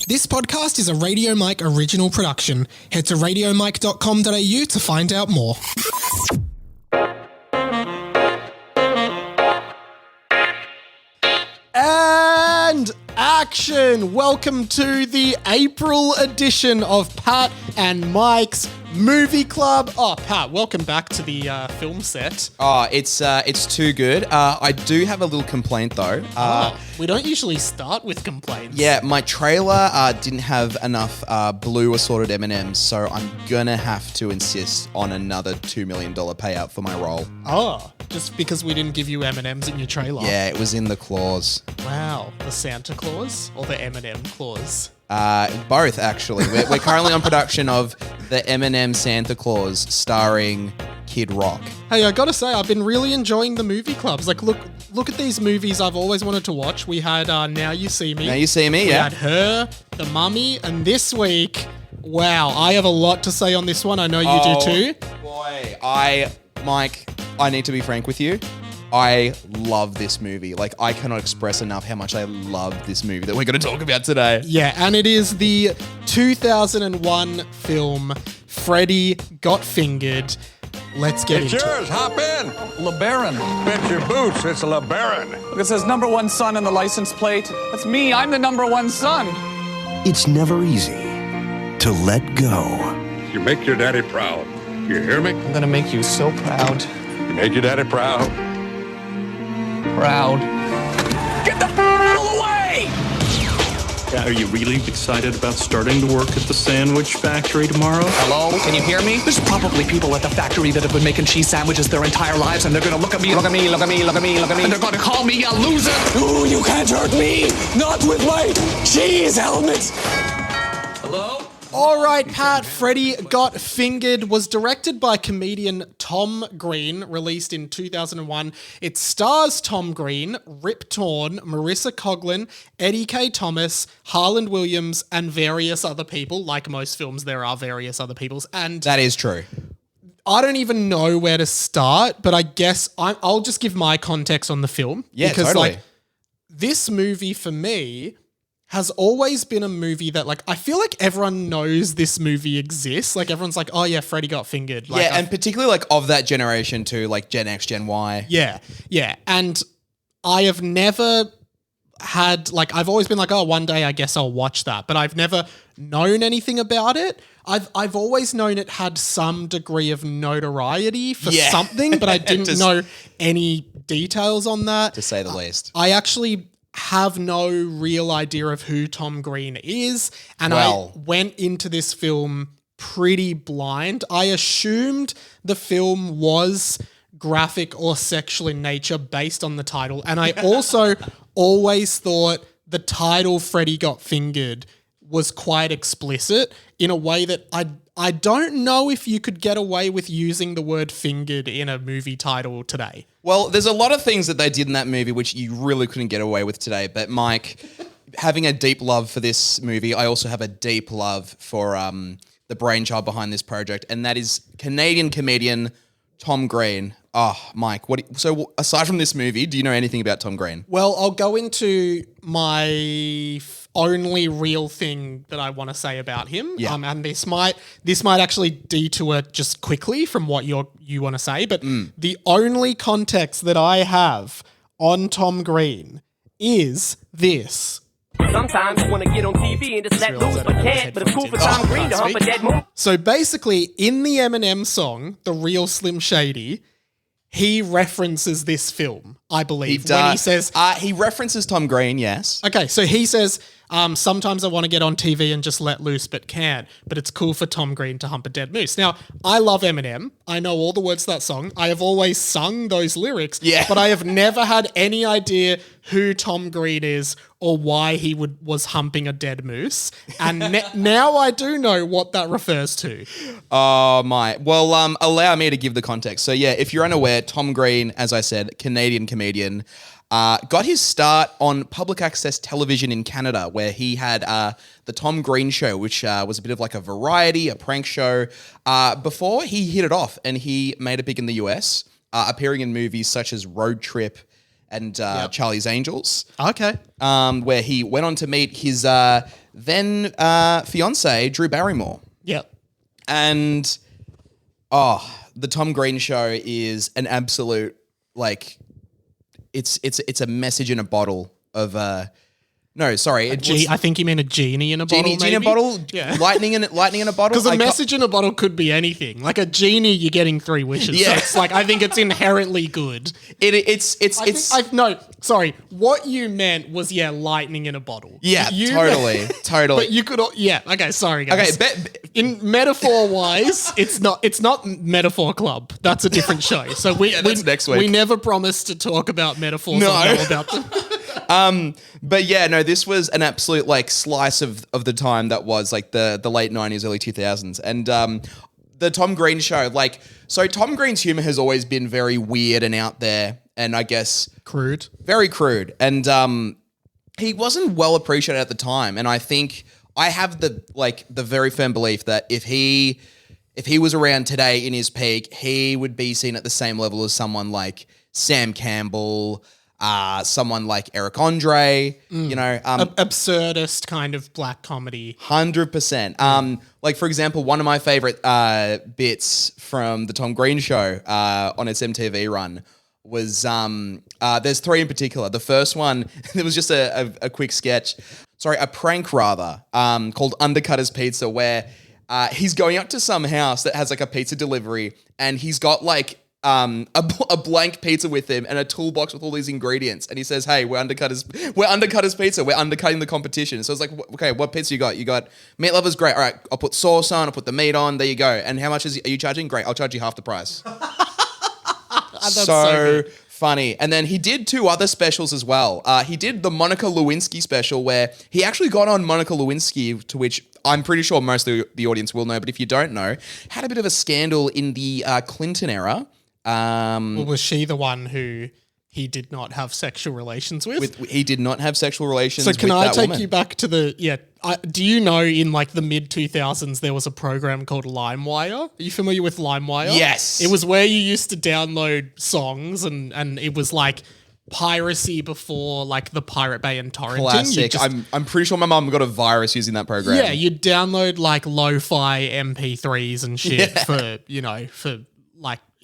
This podcast is a Radio Mike original production. Head to radiomike.com.au to find out more. And action! Welcome to the April edition of Pat and Mike's Movie Club. Oh, Pat, welcome back to the film set. Oh, it's too good. I do have a little complaint though. We don't usually start with complaints. Yeah, my trailer didn't have enough blue assorted M&Ms, so I'm gonna have to insist on another $2 million payout for my role. Oh, just because we didn't give you M&Ms in your trailer? Yeah, it was in the clause. Wow, the Santa Claus or the M&M clause? Both, actually. We're currently on production of the M&M Santa Claus starring Kid Rock. Hey, I gotta say, I've been really enjoying the movie clubs. Like, look at these movies I've always wanted to watch. We had Now You See Me. Now You See Me, we yeah. had Her, The Mummy, and this week, wow, I have a lot to say on this one. I know you do too. Boy, Mike, I need to be frank with you. I love this movie. Like, I cannot express enough how much I love this movie that we're going to talk about today. Yeah, and it is the 2001 film Freddy Got Fingered. Let's get into yours. it. Hop in. LeBaron. Bet your boots it's a LeBaron. Look, it says number one son on the license plate. That's me. I'm the number one son. It's never easy to let go. You make your daddy proud. You hear me? I'm gonna make you so proud. You make your daddy proud. Proud. Get the hell away! Are you really excited about starting to work at the sandwich factory tomorrow? Hello? Can you hear me? There's probably people at the factory that have been making cheese sandwiches their entire lives, and they're gonna look at me, and they're gonna call me a loser. Ooh, you can't hurt me! Not with my cheese helmet! Hello? All right, Pat, Freddy Got Fingered was directed by comedian Tom Green, released in 2001. It stars Tom Green, Rip Torn, Marissa Coughlan, Eddie K. Thomas, Harland Williams, and various other people. Like most films, there are various other peoples. And That is true. I don't even know where to start, but I guess I'll just give my context on the film. Yeah, because, totally. like, this movie for me has always been a movie that, like, I feel like everyone knows this movie exists. Like, everyone's like, oh yeah, Freddy Got Fingered. Like, Yeah, and particularly like of that generation too, like Gen X, Gen Y. yeah. And I have never had, like, I've always been like, oh, one day I guess I'll watch that. But I've never known anything about it. I've always known it had some degree of notoriety for something, but I didn't know any details on that. To say the least. I actually have no real idea of who Tom Green is, and Well. I went into this film pretty blind. I assumed the film was graphic or sexual in nature based on the title, and I also always thought the title Freddy Got Fingered was quite explicit in a way that I don't know if you could get away with using the word fingered in a movie title today. Well, there's a lot of things that they did in that movie which you really couldn't get away with today. But Mike, having a deep love for this movie, I also have a deep love for the brainchild behind this project, and that is Canadian comedian Tom Green. Oh, Mike, so aside from this movie, do you know anything about Tom Green? Well, I'll go into my only real thing that I want to say about him. Yeah. And this might actually detour just quickly from what you want to say, but the only context that I have on Tom Green is this. Sometimes you want to get on TV and just let loose, but can't. But it's cool for Tom Green to hump a dead moon. So basically, in the Eminem song, The Real Slim Shady, he references this film, I believe, when he says... he references Tom Green, yes. Okay, so he says, sometimes I want to get on TV and just let loose, but can't. But it's cool for Tom Green to hump a dead moose. Now, I love Eminem. I know all the words to that song. I have always sung those lyrics. Yeah. But I have never had any idea who Tom Green is or why he was humping a dead moose. And now I do know what that refers to. Oh, my. Well, allow me to give the context. So, yeah, if you're unaware, Tom Green, as I said, Canadian comedian, got his start on public access television in Canada, where he had the Tom Green Show, which was a bit of like a variety, a prank show, before he hit it off and he made it big in the US, appearing in movies such as Road Trip and Charlie's Angels. Okay. Where he went on to meet his then fiance Drew Barrymore. Yep. And the Tom Green Show is an absolute it's a message in a bottle of no, sorry. I think you mean a genie in a bottle. Genie in a bottle? Yeah. Lightning in a bottle? Because a message in a bottle could be anything. Like a genie, you're getting 3 wishes. Yeah. So it's like, I think it's inherently good. No, sorry. What you meant was, lightning in a bottle. Yeah, totally. But you could, okay, sorry guys. Okay, in metaphor-wise, it's not Metaphor Club. That's a different show. So that's next week. We never promised to talk about metaphors No. or know about them. But yeah, no, this was an absolute slice of the time that was the late 90s, early 2000s. And the Tom Green Show, so Tom Green's humor has always been very weird and out there, and I guess Crude. very crude. And he wasn't well appreciated at the time. And I think I have the very firm belief that if he was around today in his peak, he would be seen at the same level as someone like Sam Campbell, someone like Eric Andre, Absurdist kind of black comedy. 100%. For example, one of my favorite bits from the Tom Green Show on its MTV run was there's 3 in particular. The first one, it was just a quick sketch, a prank rather, called Undercutter's Pizza, where he's going up to some house that has a pizza delivery, and he's got a blank pizza with him and a toolbox with all these ingredients, and he says, "Hey, we're Undercutter's Pizza. We're undercutting the competition." So it's okay, what pizza you got? You got meat lovers, great. All right, I'll put sauce on. I'll put the meat on. There you go. And how much are you charging? Great, I'll charge you half the price. That's so good. funny. And then he did 2 other specials as well. He did the Monica Lewinsky special, where he actually got on Monica Lewinsky, to which I'm pretty sure most of the audience will know, but if you don't know, had a bit of a scandal in the Clinton era. Well, was she the one who he did not have sexual relations with? He did not have sexual relations So with can I that take woman. you back to do you know in the mid 2000s there was a program called LimeWire? Are you familiar with LimeWire? Yes. It was where you used to download songs and it was piracy before the Pirate Bay and torrenting. Classic. I'm pretty sure my mum got a virus using that program. Yeah, you'd download lo-fi MP3s and shit for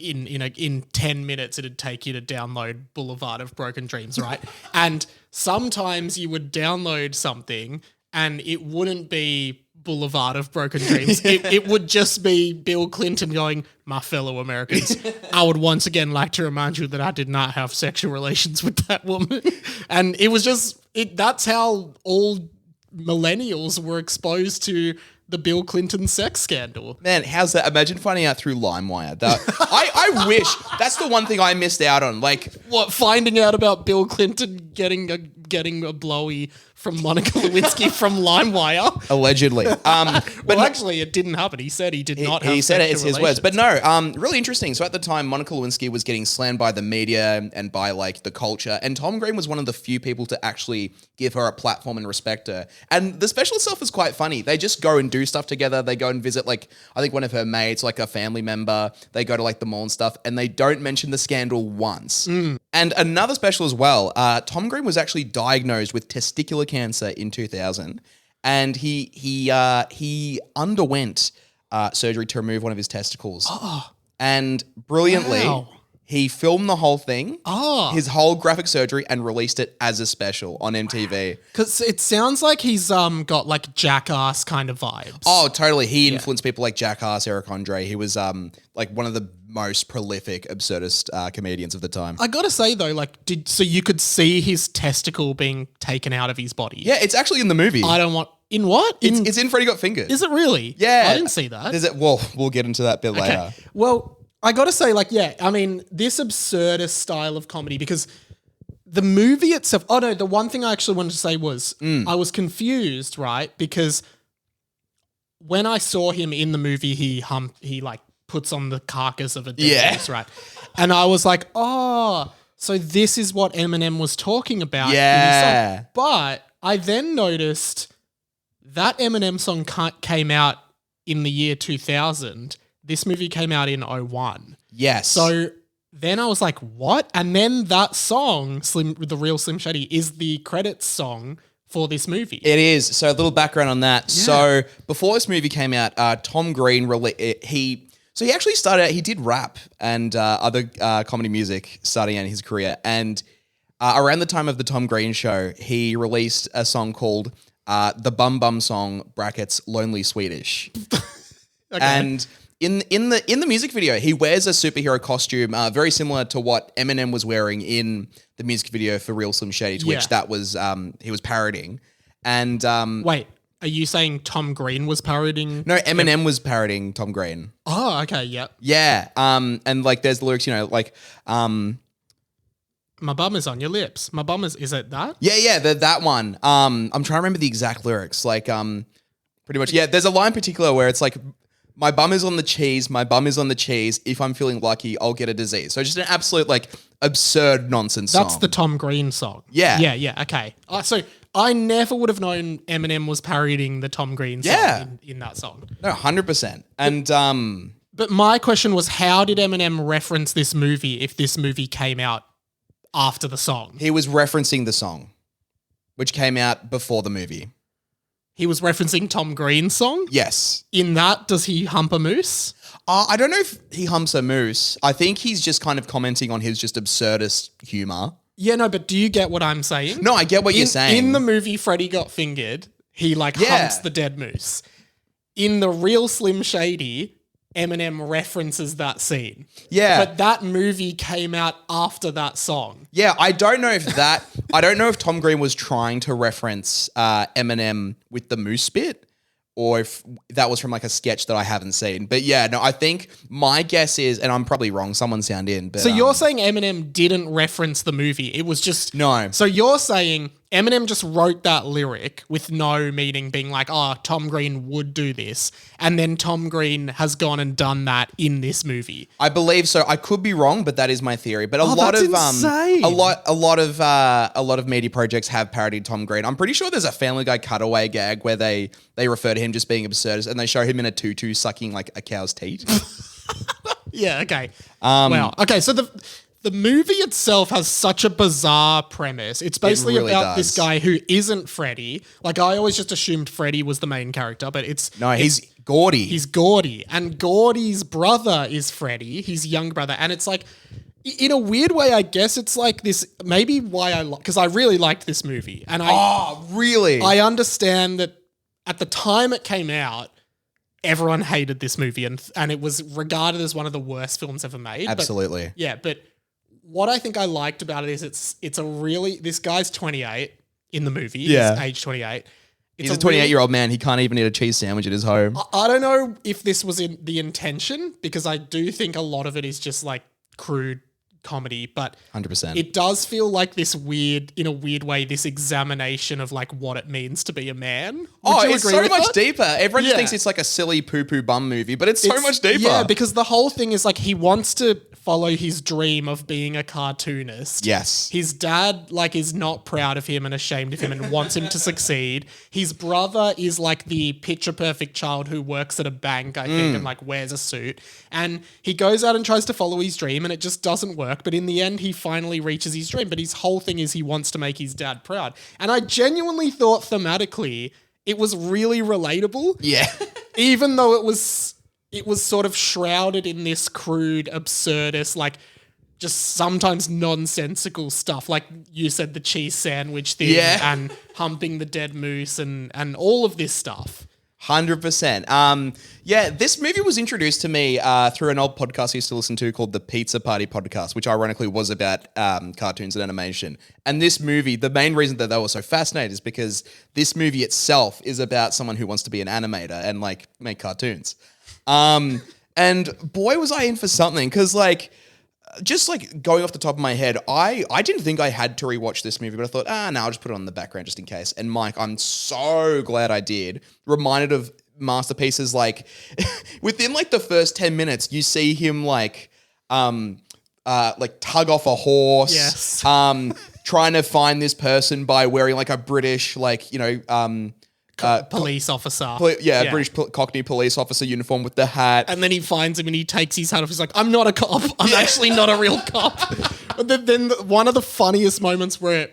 in 10 minutes it'd take you to download Boulevard of Broken Dreams, right? And sometimes you would download something and it wouldn't be Boulevard of Broken Dreams. It would just be Bill Clinton going, "My fellow Americans, I would once again like to remind you that I did not have sexual relations with that woman." And it was that's how all millennials were exposed to the Bill Clinton sex scandal. Man, how's that? Imagine finding out through LimeWire. I wish that's the one thing I missed out on. What, finding out about Bill Clinton getting a blowy from Monica Lewinsky from LimeWire? Allegedly. But actually, it didn't happen. He said he did not have He said sexual it's his relations. words. But no, really interesting. So at the time, Monica Lewinsky was getting slammed by the media and by the culture. And Tom Green was one of the few people to actually give her a platform and respect her. And the special itself is quite funny. They just go and do stuff together. They go and visit, I think one of her mates, a family member. They go to the mall and stuff, and they don't mention the scandal once. And another special as well, Tom Green was actually diagnosed with testicular cancer in 2000, and he underwent surgery to remove one of his testicles. And brilliantly, he filmed the whole thing, his whole graphic surgery, and released it as a special on MTV. Because it sounds like he's got Jackass kind of vibes. Oh, totally. He influenced people like Jackass, Eric Andre. He was one of the most prolific absurdist comedians of the time. I gotta say though, so you could see his testicle being taken out of his body. Yeah, it's actually in the movie. In what? It's in Freddy Got Fingered. Is it really? Yeah. I didn't see that. Well, we'll get into that bit later. Well, I gotta say, this absurdist style of comedy, because the movie itself. Oh no, the one thing I actually wanted to say was I was confused, right? Because when I saw him in the movie, he puts on the carcass of a dead moose, right? And I was like, oh, so this is what Eminem was talking about. in his song. But I then noticed that Eminem song came out in the year 2000. This movie came out in 2001. Yes. So then I was like, what? And then that song, The Real Slim Shady, is the credits song for this movie. It is. So a little background on that. Yeah. So before this movie came out, Tom Green he actually started out, he did rap and other comedy music starting out in his career. And around the time of the Tom Green Show, he released a song called The Bum Bum Song (brackets Lonely Swedish). Okay. And in the music video, he wears a superhero costume very similar to what Eminem was wearing in the music video for Real Slim Shady, which that was he was parodying. And wait, are you saying Tom Green was parodying? No, Eminem was parodying Tom Green. Oh, okay, yep. Yeah. And like there's the lyrics, like my bum is on your lips. My bum is it that? Yeah, that one. I'm trying to remember the exact lyrics. Like pretty much, yeah, there's a line in particular where it's like, my bum is on the cheese, my bum is on the cheese. If I'm feeling lucky, I'll get a disease. So just an absolute like absurd nonsense song. That's the Tom Green song. Yeah. Yeah, okay. So I never would have known Eminem was parodying the Tom Green song in that song. No, 100%. And but my question was, how did Eminem reference this movie if this movie came out after the song? He was referencing the song, which came out before the movie. He was referencing Tom Green's song? Yes. In that, does he hump a moose? I don't know if he humps a moose. I think he's just kind of commenting on his just absurdist humor. Yeah, no, but do you get what I'm saying? No, I get what you're saying. In the movie Freddy Got Fingered, he humps the dead moose. In the Real Slim Shady, Eminem references that scene. Yeah. But that movie came out after that song. Yeah, I don't know if Tom Green was trying to reference Eminem with the moose bit, or if that was from like a sketch that I haven't seen. But yeah, no, I think my guess is, and I'm probably wrong, someone sound in. But, so you're saying Eminem didn't reference the movie. It was just... No. So you're saying Eminem just wrote that lyric with no meaning, being like, oh, Tom Green would do this. And then Tom Green has gone and done that in this movie. I believe so. I could be wrong, but that is my theory. But that's insane. a lot of media projects have parodied Tom Green. I'm pretty sure there's a Family Guy cutaway gag where they refer to him just being absurd, and they show him in a tutu sucking like a cow's teat. Yeah, okay. Wow. Okay, so the movie itself has such a bizarre premise. It's basically about this guy who isn't Freddy. Like, I always just assumed Freddy was the main character, but he's Gordy. He's Gordy. And Gordy's brother is Freddy, his young brother. And it's like, in a weird way, I guess it's like this, maybe why because I really liked this movie. And really? I understand that at the time it came out, everyone hated this movie and it was regarded as one of the worst films ever made. Absolutely. But what I think I liked about it is it's a really, this guy's 28 in the movie. Yeah. He's age 28. He's a 28-year-old man. He can't even eat a cheese sandwich at his home. I don't know if this was in the intention, because I do think a lot of it is just like crude comedy, but 100%. It does feel like this weird, in a weird way, this examination of like what it means to be a man. It's so much deeper. Everyone just thinks it's like a silly poo-poo bum movie, but it's so much deeper. Yeah, because the whole thing is like he wants to follow his dream of being a cartoonist. Yes. His dad like is not proud of him and ashamed of him and wants him to succeed. His brother is like the picture perfect child who works at a bank, I think, and like wears a suit. And he goes out and tries to follow his dream and it just doesn't work. But in the end, he finally reaches his dream. But his whole thing is he wants to make his dad proud. And I genuinely thought thematically it was really relatable. Yeah. Even though it was sort of shrouded in this crude, absurdist, like just sometimes nonsensical stuff. Like you said, the cheese sandwich thing and humping the dead moose and all of this stuff. 100%. This movie was introduced to me through an old podcast I used to listen to called the Pizza Party Podcast, which ironically was about cartoons and animation. And this movie, the main reason that they were so fascinated is because this movie itself is about someone who wants to be an animator and like make cartoons. And boy, was I in for something, because like, just like going off the top of my head, I didn't think I had to rewatch this movie, but I thought, no, I'll just put it on the background just in case. And Mike, I'm so glad I did. Reminded of masterpieces like within like the first 10 minutes, you see him like tug off a horse. Yes. Trying to find this person by wearing like a British police officer. British Cockney police officer uniform with the hat. And then he finds him and he takes his hat off. He's like, I'm not a cop. I'm actually not a real cop. But then one of the funniest moments where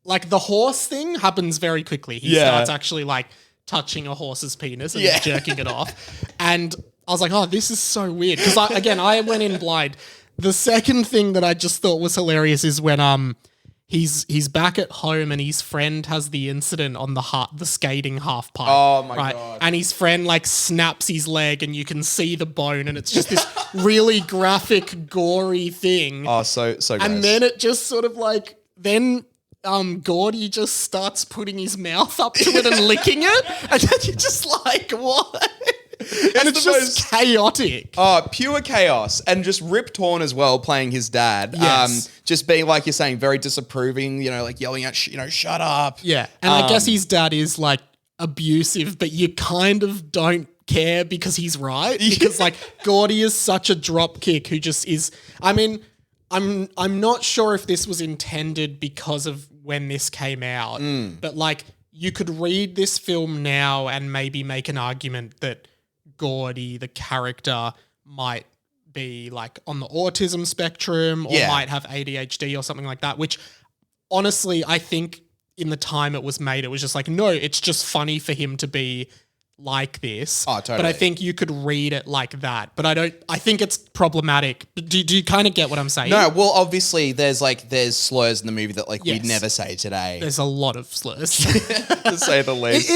like the horse thing happens very quickly. He starts actually like touching a horse's penis and jerking it off. And I was like, oh, this is so weird. Because I went in blind. The second thing that I just thought was hilarious is when he's back at home and his friend has the incident on the skating half pipe. Oh my God. And his friend like snaps his leg and you can see the bone and it's just this really graphic, gory thing. Oh, so gross. And then it just sort of like Gordy just starts putting his mouth up to it and licking it. And then you're just like, what? And it's just chaotic. Oh, pure chaos. And just Rip Torn as well, playing his dad. Yes. Just being, like you're saying, very disapproving, like yelling out, shut up. Yeah. And I guess his dad is like abusive, but you kind of don't care because he's right. Because like Gordy is such a dropkick who just is, I mean, I'm not sure if this was intended because of when this came out, but like you could read this film now and maybe make an argument that Gordy, the character, might be like on the autism spectrum or might have ADHD or something like that, which honestly, I think in the time it was made, it was just like, no, it's just funny for him to be like this. Oh, totally. But I think you could read it like that. But I think it's problematic. Do you kind of get what I'm saying? No, well, obviously there's slurs in the movie that like Yes. we'd never say today. There's a lot of slurs. To say the least.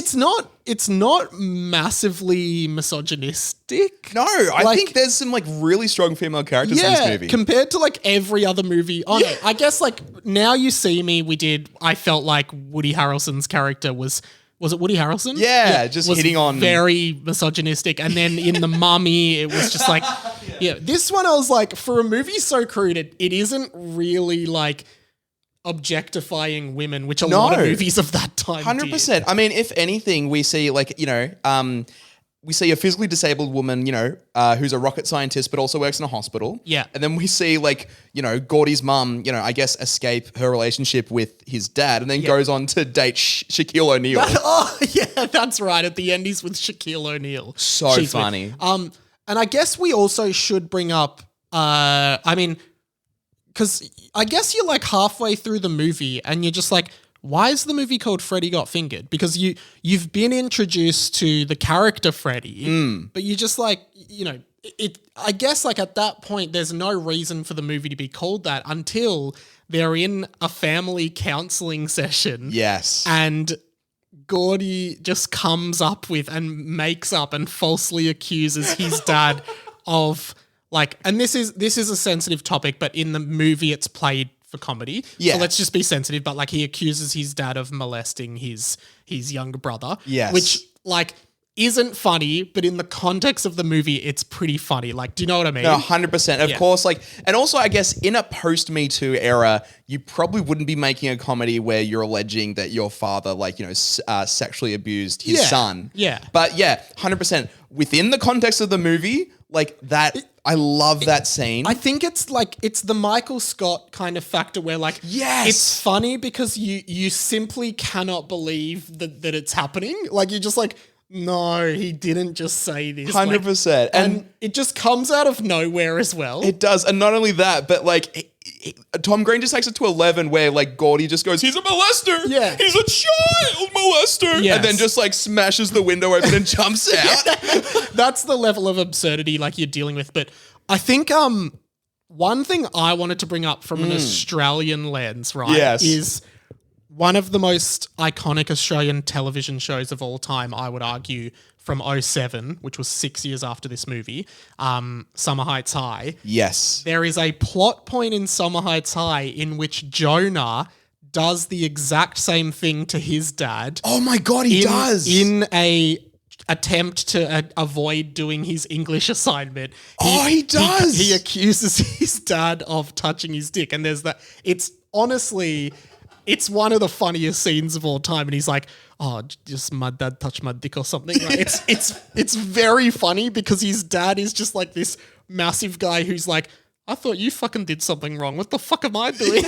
It's not massively misogynistic. No, I think there's some like really strong female characters in this movie. Compared to like every other movie on it. I guess like Now You See Me, I felt like Woody Harrelson's character was it Woody Harrelson? Yeah, just was hitting on very misogynistic. And then in The Mummy, it was just like, this one I was like, for a movie so crude, it isn't really like objectifying women, which a lot of movies of that time 100%. did. I mean, if anything, we see like, we see a physically disabled woman, who's a rocket scientist but also works in a hospital. Yeah. And then we see like, Gordy's mum, I guess escape her relationship with his dad and then goes on to date Shaquille O'Neal. Oh, yeah, that's right. At the end, he's with Shaquille O'Neal. So She's funny. And I guess we also should bring up, because I guess you're like halfway through the movie and you're just like, why is the movie called Freddy Got Fingered? Because you've been introduced to the character Freddy, but you just like, I guess like at that point, there's no reason for the movie to be called that until they're in a family counseling session. Yes. And Gordy just comes up with and makes up and falsely accuses his dad of like, and this is a sensitive topic, but in the movie it's played for comedy. Yeah. So let's just be sensitive, but like he accuses his dad of molesting his younger brother. Yes. Which like isn't funny, but in the context of the movie, it's pretty funny. Like, do you know what I mean? No, 100%. Of course, like, and also I guess in a post-Me Too era, you probably wouldn't be making a comedy where you're alleging that your father, like, sexually abused his son. Yeah. But yeah, 100%. Within the context of the movie, like that, I love that scene. I think it's like, it's the Michael Scott kind of factor where like, Yes. it's funny because you simply cannot believe that it's happening. Like, you're just like, no, he didn't just say this. 100%. And it just comes out of nowhere as well. It does. And not only that, but like Tom Green just takes it to 11 where like Gordy just goes, he's a molester. Yeah. He's a child molester. Yes. And then just like smashes the window open and jumps out. That's the level of absurdity like you're dealing with. But I think one thing I wanted to bring up from an Australian lens, right, Yes. is one of the most iconic Australian television shows of all time, I would argue, from 2007, which was 6 years after this movie, Summer Heights High. Yes. There is a plot point in Summer Heights High in which Jonah does the exact same thing to his dad. Oh my God, he does. In a attempt to avoid doing his English assignment. He does. He accuses his dad of touching his dick. And there's that. It's honestly, it's one of the funniest scenes of all time. And he's like, oh, just my dad touched my dick or something. Like, it's very funny because his dad is just like this massive guy who's like, I thought you fucking did something wrong. What the fuck am I doing?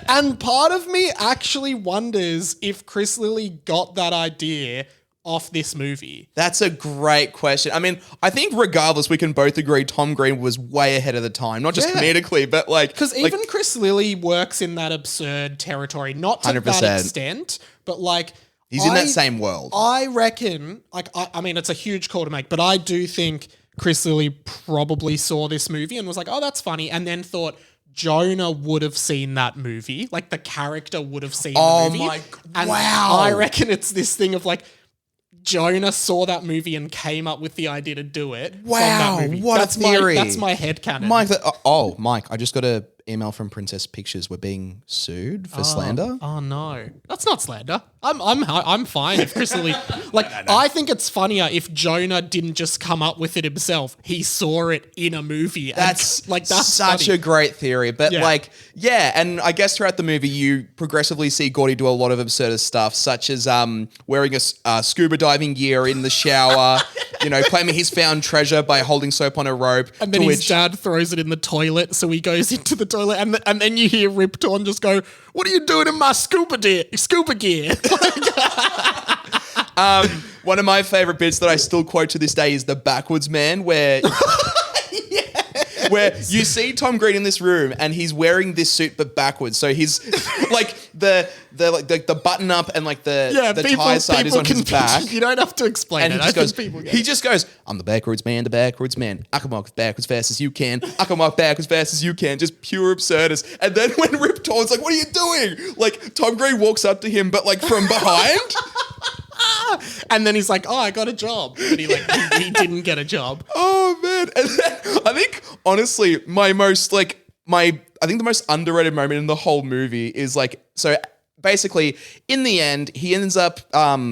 And part of me actually wonders if Chris Lilly got that idea off this movie? That's a great question. I mean, I think regardless, we can both agree Tom Green was way ahead of the time, not just comedically, but like... Because even Chris Lilly works in that absurd territory, not to 100%. that extent, but like... He's in that same world. I reckon, like, I mean, it's a huge call to make, but I do think Chris Lilly probably saw this movie and was like, oh, that's funny, and then thought... Jonah would have seen that movie. Like, the character would have seen the movie. And wow. I reckon it's this thing of, like, Jonah saw that movie and came up with the idea to do it. Wow, from that movie. what a theory. That's my headcanon. Mike, Mike, I just got an email from Princess Pictures. We're being sued for slander. Oh no, that's not slander. I'm fine if Chris Lilly. Like, I think it's funnier if Jonah didn't just come up with it himself. He saw it in a movie. That's such funny. a great theory. But and I guess throughout the movie you progressively see Gordy do a lot of absurdist stuff, such as wearing a scuba diving gear in the shower. You know, claiming he's found treasure by holding soap on a rope. And then his dad throws it in the toilet, so he goes into the toilet, and then you hear Rip Torn just go, "What are you doing in my scuba gear?" One of my favorite bits that I still quote to this day is the backwards man, where where you see Tom Green in this room and he's wearing this suit but backwards. So he's like the button up and like the tie side is on his back. You don't have to explain and it. He just goes, "I'm the backwards man, I can walk backwards fast as you can. I can walk backwards fast as you can." Just pure absurdist. And then when Rip Torn's like, "What are you doing?" Like, Tom Green walks up to him, but like from behind. And then he's like, "Oh, I got a job." But he didn't get a job. Oh man. And then, I think honestly, the most underrated moment in the whole movie is like, so basically in the end, he ends up at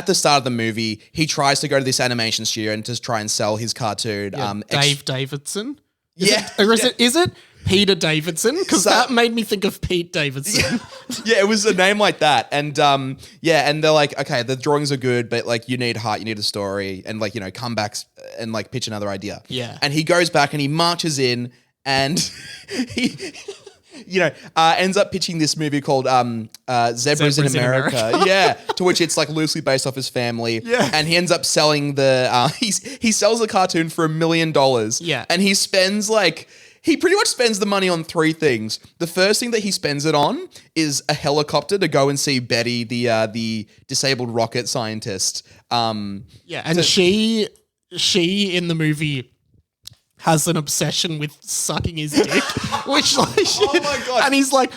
the start of the movie, he tries to go to this animation studio and to try and sell his cartoon. Dave Davidson? Is it Peter Davidson? Because that made me think of Pete Davidson. Yeah, it was a name like that. And and they're like, "Okay, the drawings are good, but like you need heart, you need a story, and like, you know, come back and like pitch another idea." Yeah. And he goes back and he marches in and he ends up pitching this movie called Zebras in America. Yeah, to which it's like loosely based off his family. Yeah. And he ends up selling he sells the cartoon for $1 million. Yeah. And he pretty much spends the money on three things. The first thing that he spends it on is a helicopter to go and see Betty, the disabled rocket scientist. And she in the movie has an obsession with sucking his dick, which like, oh my God. And he's like,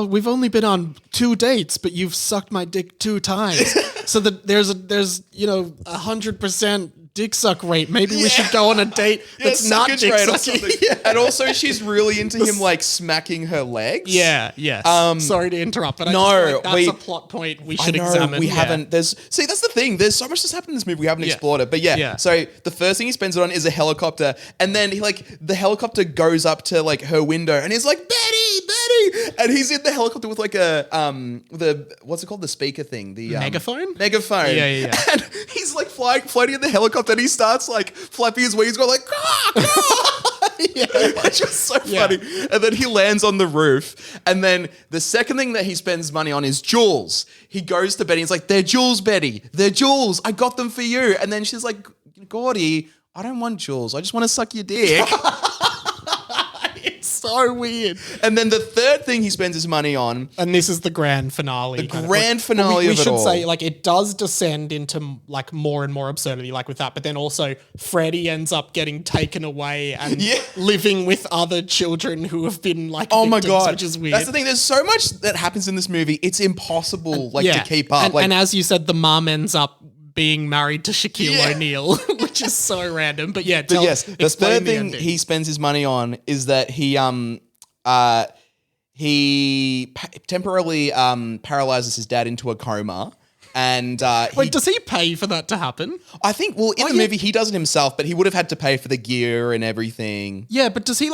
we've only been on 2 dates, but you've sucked my dick 2 times. So that there's 100% dick suck rate. Maybe we should go on a date that's not dick sucking. And also she's really into him like smacking her legs. Yeah, yes. Sorry to interrupt, but that's a plot point we should examine. We haven't. That's the thing. There's so much that's happened in this movie. We haven't explored it. But so the first thing he spends it on is a helicopter, and then the helicopter goes up to like her window, and he's like, Betty, and he's in the helicopter with like what's it called? The speaker thing, the megaphone. Yeah. And he's like floating in the helicopter, and he starts like flapping his wings, going like, which is so funny. And then he lands on the roof, and then the second thing that he spends money on is jewels. He goes to Betty, he's like, "They're jewels, Betty. They're jewels. I got them for you." And then she's like, "Gordy, I don't want jewels. I just want to suck your dick." It's so weird. And then the third thing he spends his money on, and this is the grand finale. We should say, like, it does descend into like more and more absurdity, like with that. But then also, Freddy ends up getting taken away and living with other children who have been like, oh victims, my God, which is weird. That's the thing. There's so much that happens in this movie. It's impossible to keep up. And as you said, the mom ends up being married to Shaquille O'Neal, which is so random. But the third thing he spends his money on is that he temporarily paralyzes his dad into a coma. And wait, does he pay for that to happen? I think, well, in the movie, he does it himself, but he would have had to pay for the gear and everything. Yeah, but does he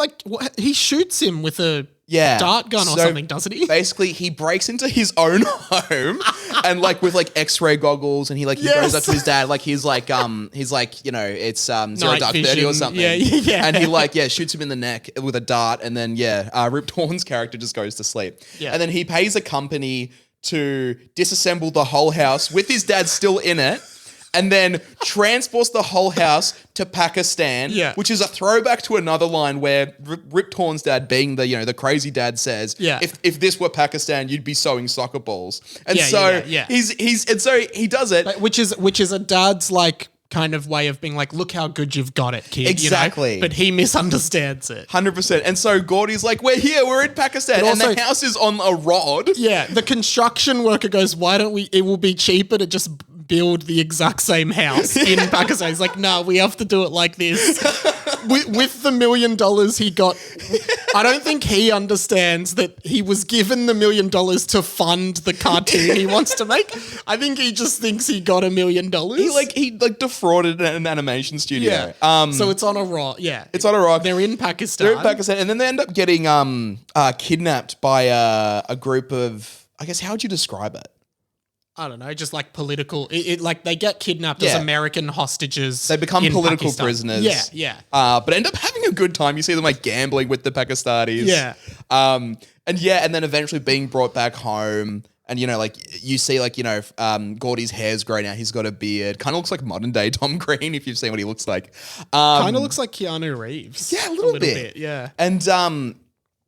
he shoots him with a dart gun or something, doesn't he? Basically, he breaks into his own home and like with like X-ray goggles, and he goes up to his dad, like he's like it's Zero Dark 30 or something. Yeah. And he shoots him in the neck with a dart, and then Rip Torn's character just goes to sleep. Yeah. And then he pays a company to disassemble the whole house with his dad still in it, and then transports the whole house to Pakistan, which is a throwback to another line where Rip Torn's dad, being the crazy dad, says, if this were Pakistan, you'd be sewing soccer balls. And so he does it. Like, which is a dad's like kind of way of being like, look how good you've got it, kid. Exactly. You know? But he misunderstands it. 100%. And so Gordy's like, we're here, we're in Pakistan. But And also- the house is on a rod. Yeah, the construction worker goes, why don't we, it will be cheaper to just build the exact same house in Pakistan. He's like, no, we have to do it like this. With the $1 million he got, I don't think he understands that he was given the $1 million to fund the cartoon he wants to make. I think he just thinks he got $1 million. He defrauded an animation studio. Yeah. So it's on a rock. Yeah. It's on a rock. They're in Pakistan. They're in Pakistan. And then they end up getting kidnapped by a group of, I guess, how would you describe it? I don't know, just like political. Like they get kidnapped as American hostages. They become in political Pakistan. prisoners. Yeah. But end up having a good time. You see them like gambling with the Pakistanis. Yeah. And then eventually being brought back home. And, you see, Gordy's hair's growing out. He's got a beard. Kind of looks like modern day Tom Green, if you've seen what he looks like. Kind of looks like Keanu Reeves. Yeah, a little bit. Yeah. And,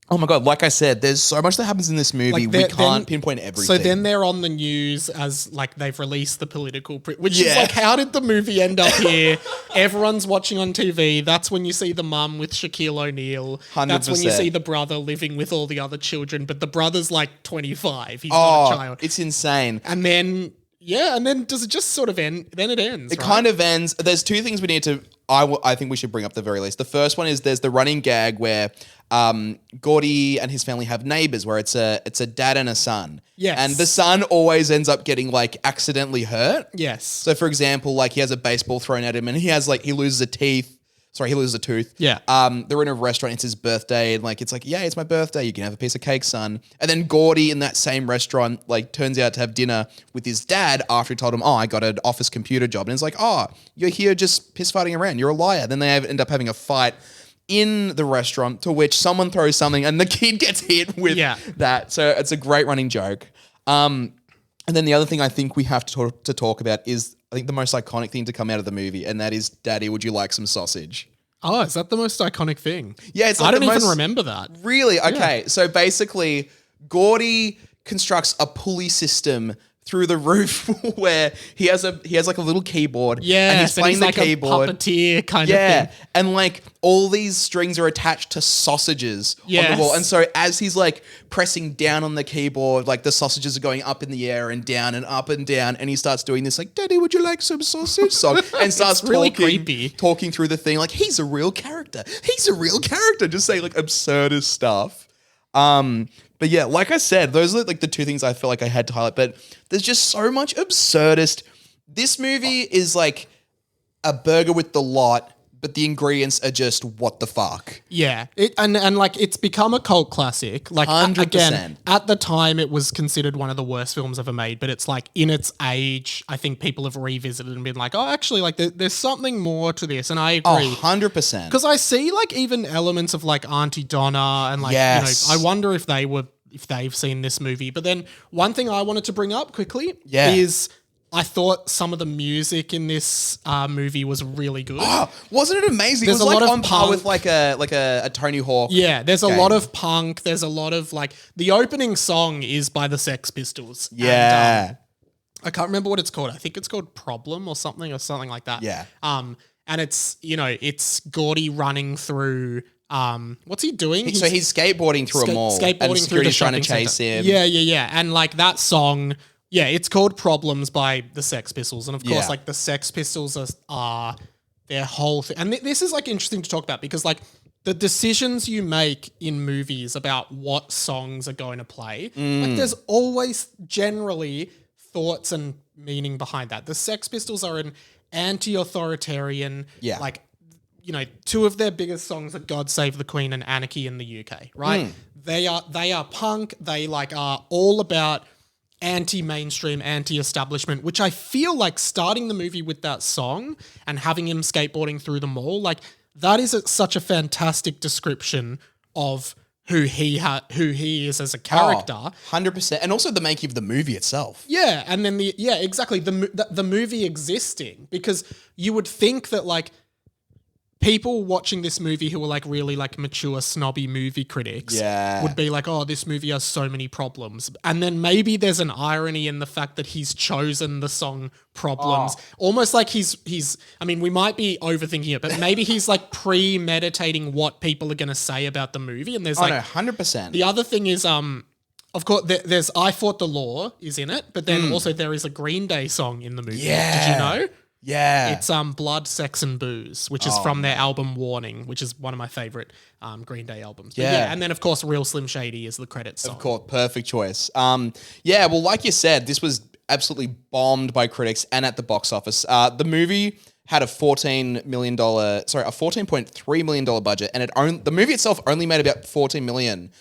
oh my God, like I said, there's so much that happens in this movie. We can't pinpoint everything. So then they're on the news as like they've released the political, which is like, how did the movie end up here? Everyone's watching on TV. That's when you see the mum with Shaquille O'Neal. 100%. That's when you see the brother living with all the other children, but the brother's like 25. He's not a child. It's insane. And then, does it just sort of end? Then it ends. It kind of ends. There's two things we need to, I think we should bring up the very least. The first one is there's the running gag where Gordy and his family have neighbors where it's a dad and a son. Yes. And the son always ends up getting like accidentally hurt. Yes. So for example, like he has a baseball thrown at him and he loses a tooth. Yeah. They're in a restaurant, it's his birthday, and like it's like, yeah, it's my birthday, you can have a piece of cake, son. And then Gordy in that same restaurant like turns out to have dinner with his dad after he told him, oh, I got an office computer job. And it's like, oh, you're here just piss fighting around, you're a liar. Then they end up having a fight in the restaurant to which someone throws something and the kid gets hit with that. So it's a great running joke. And then the other thing I think we have to talk about is I think the most iconic thing to come out of the movie, and that is, Daddy, would you like some sausage? Oh, is that the most iconic thing? Yeah, it's like I don't the even most- remember that. Really? Okay. So basically, Gordy constructs a pulley system through the roof where he has like a little keyboard. Yeah, and he's playing the like keyboard. a puppeteer kind of thing. And like all these strings are attached to sausages on the wall. And so as he's like pressing down on the keyboard, like the sausages are going up in the air and down and up and down. And he starts doing this like, Daddy, would you like some sausage song? And starts really talking, creepy. talking through the thing like, he's a real character. He's a real character. Just saying like absurdist stuff. But yeah, like I said, those are like the two things I feel like I had to highlight. But there's just so much absurdist. This movie is like a burger with the lot, but the ingredients are just what the fuck. Yeah, and like it's become a cult classic. Like 100%. Again, at the time it was considered one of the worst films ever made. But it's like in its age, I think people have revisited and been like, oh, actually, like there's something more to this. And I agree. 100%. Because I see like even elements of like Auntie Donna and like Yes. I wonder if they've seen this movie. But then one thing I wanted to bring up quickly Yeah. is I thought some of the music in this movie was really good. Oh, wasn't it amazing? There's it was a like lot of on par with punk. like a Tony Hawk. Yeah, there's a game. lot of punk. There's a lot of like the opening song is by the Sex Pistols. Yeah. And, I can't remember what it's called. I think it's called Problem or something like that. Yeah. And it's Gordy running through. What's he doing? So he's skateboarding through a mall. Skateboarding and through the security's trying to shopping chase center. him. Yeah. And like that song, it's called Problems by the Sex Pistols. And of course, Yeah. like the Sex Pistols are their whole thing. And this is like interesting to talk about because like the decisions you make in movies about what songs are going to play, like there's always generally thoughts and meaning behind that. The Sex Pistols are an anti-authoritarian, like, two of their biggest songs are God Save the Queen and Anarchy in the UK, right? They are punk. They like are all about anti-mainstream, anti-establishment, which I feel like starting the movie with that song and having him skateboarding through the mall, like that is such a fantastic description of who he is as a character. 100%. And also the making of the movie itself. Yeah, and then exactly the movie existing, because you would think that like people watching this movie who are like really like mature snobby movie critics would be like, oh, this movie has so many problems. And then maybe there's an irony in the fact that he's chosen the song Problems. Almost like he's I mean, we might be overthinking it, but maybe he's like premeditating what people are going to say about the movie. And there's 100%. The other thing is of course, there's I Fought the Law is in it, but then also there is a Green Day song in the movie. Yeah. Did you know? Yeah. It's Blood, Sex and Booze, which is from their album Warning, which is one of my favorite Green Day albums. But Yeah. and then of course Real Slim Shady is the credits song. Of course, perfect choice. Well, like you said, this was absolutely bombed by critics and at the box office. The movie had a $14.3 million budget, and the movie itself only made about $14 million.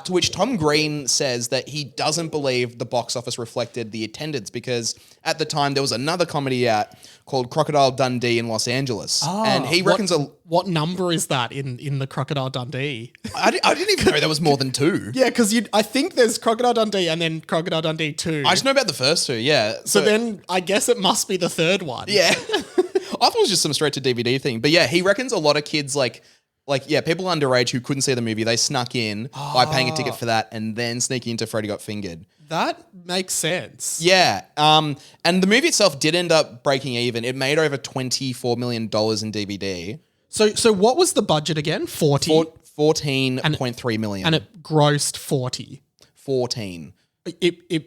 To which Tom Green says that he doesn't believe the box office reflected the attendance, because at the time there was another comedy out called Crocodile Dundee in Los Angeles. And he reckons what number is that in the Crocodile Dundee? I didn't even know there was more than two. Yeah, because I think there's Crocodile Dundee and then Crocodile Dundee 2. I just know about the first two, yeah. So then I guess it must be the third one. Yeah. I thought it was just some straight to DVD thing. But yeah, he reckons a lot of kids people underage who couldn't see the movie, they snuck in by paying a ticket for that and then sneaking into Freddy Got Fingered. That makes sense. Yeah. And the movie itself did end up breaking even. It made over $24 million in DVD. So what was the budget again? 40? 14.3 million. And it grossed 40. 14. The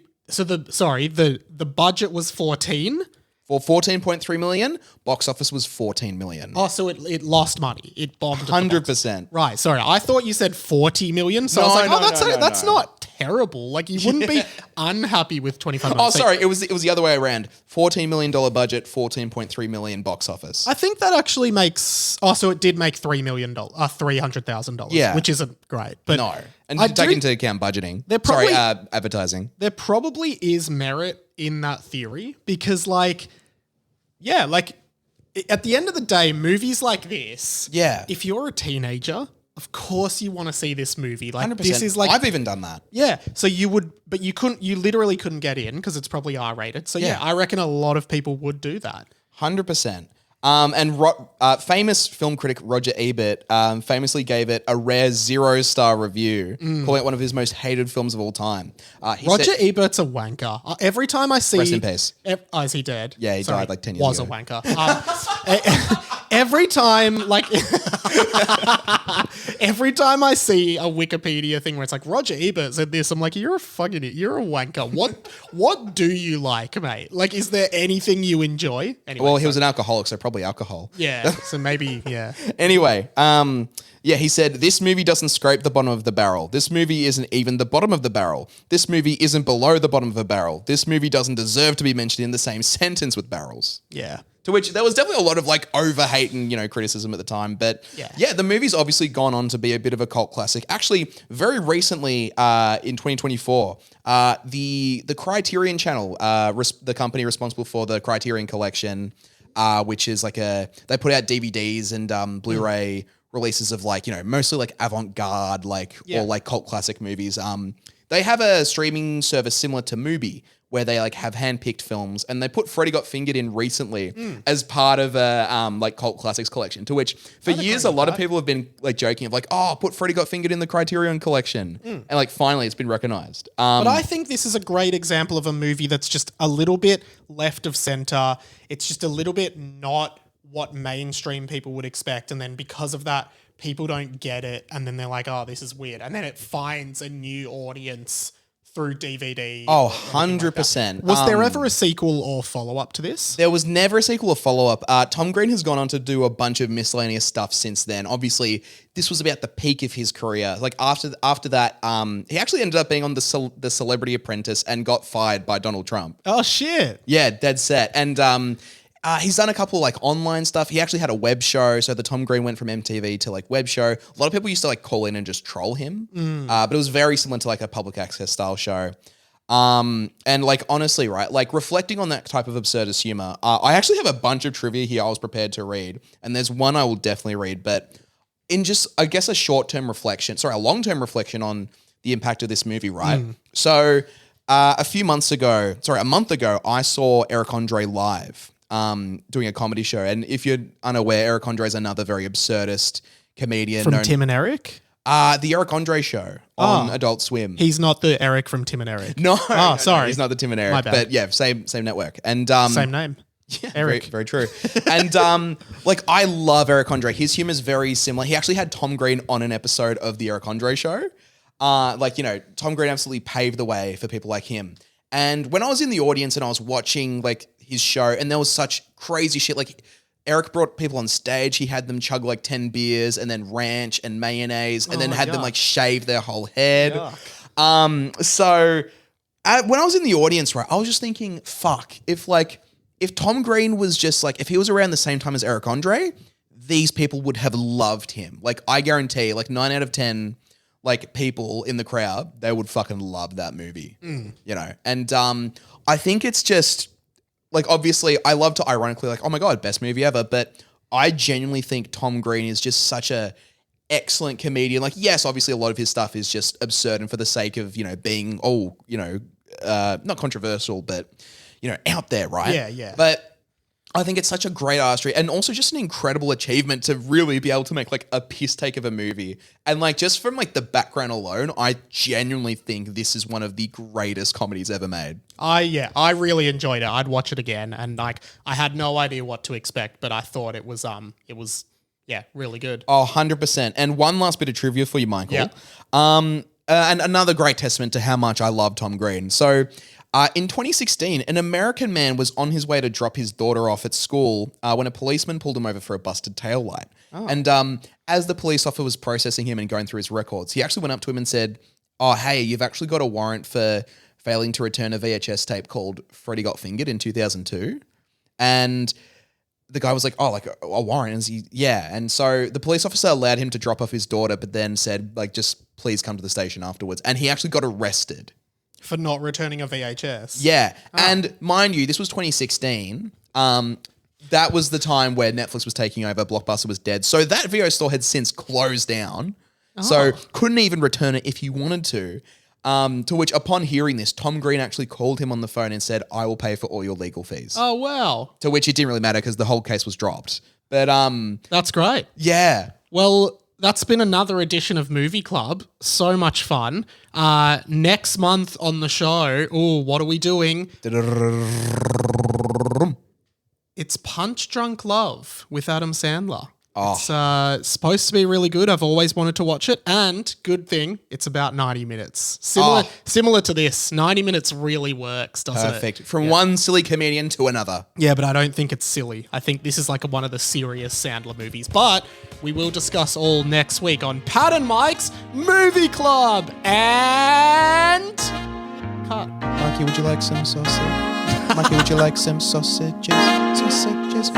budget was 14? For 14.3 million, box office was 14 million. Oh, so it lost money. It bombed. 100%. Right. Sorry. I thought you said 40 million. So I was like, that's not terrible. Like you wouldn't be unhappy with 25 million. Oh, sorry. It was the other way around. $14 million budget, 14.3 million box office. I think that actually makes, so it did make $300,000. Yeah. Which isn't great. But no. And take into account budgeting. Advertising. There probably is merit in that theory, because at the end of the day, movies like this, if you're a teenager, of course you want to see this movie. Like 100%. this is like, I've even done that. Yeah. So you would, but you literally couldn't get in because it's probably R-rated. So yeah, I reckon a lot of people would do that. 100%. Famous film critic Roger Ebert famously gave it a rare 0-star review, calling it one of his most hated films of all time. Roger Ebert's a wanker. Every time I see... Rest in peace. Is he dead? Yeah, he died like 10 years was ago. Was a wanker. Every time I see a Wikipedia thing where it's like Roger Ebert said this, I'm like, you're a wanker. What do you like, mate? Like, is there anything you enjoy? Anyway, well, he was an alcoholic, so probably alcohol. Yeah. So maybe, yeah. Anyway, he said, this movie doesn't scrape the bottom of the barrel. This movie isn't even the bottom of the barrel. This movie isn't below the bottom of a barrel. This movie doesn't deserve to be mentioned in the same sentence with barrels. Yeah. To which there was definitely a lot of like over-hate and, criticism at the time. But the movie's obviously gone on to be a bit of a cult classic. Actually, very recently in 2024, the Criterion Channel, the company responsible for the Criterion Collection, which is like they put out DVDs and Blu-ray releases of mostly like avant-garde, or like cult classic movies. They have a streaming service similar to Mubi, where they have handpicked films, and they put Freddy Got Fingered in recently as part of a cult classics collection. To which for years a lot of people have been joking of put Freddy Got Fingered in the Criterion Collection, and finally it's been recognized. But I think this is a great example of a movie that's just a little bit left of center. It's just a little bit not what mainstream people would expect, and then because of that, people don't get it, and then they're like, "Oh, this is weird," and then it finds a new audience through DVD. Oh, 100%. Was there ever a sequel or follow-up to this? There was never a sequel or follow-up. Tom Green has gone on to do a bunch of miscellaneous stuff since then. Obviously, this was about the peak of his career. After that, he actually ended up being on the Celebrity Apprentice and got fired by Donald Trump. Oh, shit. Yeah, dead set. And he's done a couple online stuff. He actually had a web show. So the Tom Green went from MTV to web show. A lot of people used to call in and just troll him. But it was very similar to a public access style show. And honestly, right, reflecting on that type of absurdist humor, I actually have a bunch of trivia here I was prepared to read. And there's one I will definitely read. But in just, I guess, a long-term reflection on the impact of this movie, right? So a month ago, I saw Eric Andre live doing a comedy show. And if you're unaware, Eric Andre is another very absurdist comedian. From Tim and Eric? The Eric Andre show on Adult Swim. He's not the Eric from Tim and Eric. No. Oh, sorry. He's not the Tim and Eric. My bad. But yeah, same network. And Same name. Yeah, Eric. Very, very true. And I love Eric Andre. His humor is very similar. He actually had Tom Green on an episode of the Eric Andre show. Tom Green absolutely paved the way for people like him. And when I was in the audience and I was watching like his show, and there was such crazy shit, like Eric brought people on stage. He had them chug like 10 beers and then ranch and mayonnaise, and then had them like shave their whole head. When I was in the audience, right, I was just thinking, fuck, if Tom Green was just like, if he was around the same time as Eric Andre, these people would have loved him. Like, I guarantee, like 9 out of 10, like people in the crowd, they would fucking love that movie, you know? And I think it's just, like, obviously, I love to ironically, like, oh my God, best movie ever. But I genuinely think Tom Green is just such a excellent comedian. Like, yes, obviously a lot of his stuff is just absurd and for the sake of, you know, being, not controversial, but, you know, out there, right? Yeah. But I think it's such a great artistry and also just an incredible achievement to really be able to make like a piss take of a movie. And like just from like the background alone, I genuinely think this is one of the greatest comedies ever made. I really enjoyed it. I'd watch it again, and like I had no idea what to expect, but I thought it was really good. Oh, 100%. And one last bit of trivia for you, Michael. Yeah. And another great testament to how much I love Tom Green. So in 2016, an American man was on his way to drop his daughter off at school when a policeman pulled him over for a busted taillight. And as the police officer was processing him and going through his records, he actually went up to him and said, oh, hey, you've actually got a warrant for failing to return a VHS tape called Freddy Got Fingered in 2002. And the guy was like, oh, like a warrant? And yeah. And so the police officer allowed him to drop off his daughter, but then said, like, just please come to the station afterwards. And he actually got arrested. For not returning a VHS. Yeah. And mind you, this was 2016. That was the time where Netflix was taking over, Blockbuster was dead. So that video store had since closed down. So couldn't even return it if he wanted to. To which, upon hearing this, Tom Green actually called him on the phone and said, I will pay for all your legal fees. Oh, wow. To which it didn't really matter because the whole case was dropped. But that's great. Yeah. Well, that's been another edition of Movie Club. So much fun. Next month on the show, what are we doing? It's Punch Drunk Love with Adam Sandler. It's supposed to be really good. I've always wanted to watch it. And good thing, it's about 90 minutes. Similar to this. 90 minutes really works, doesn't it? Perfect. From one silly comedian to another. Yeah, but I don't think it's silly. I think this is like one of the serious Sandler movies. But we will discuss all next week on Pat and Mike's Movie Club. And cut. Mikey, would you like some sausage? Mikey, would you like some sausages? Sausages.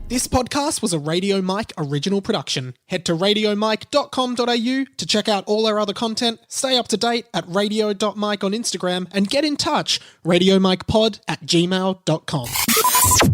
This podcast was a Radio Mike original production. Head to radiomike.com.au to check out all our other content, stay up to date at radio.mike on Instagram, and get in touch, radiomikepod@gmail.com.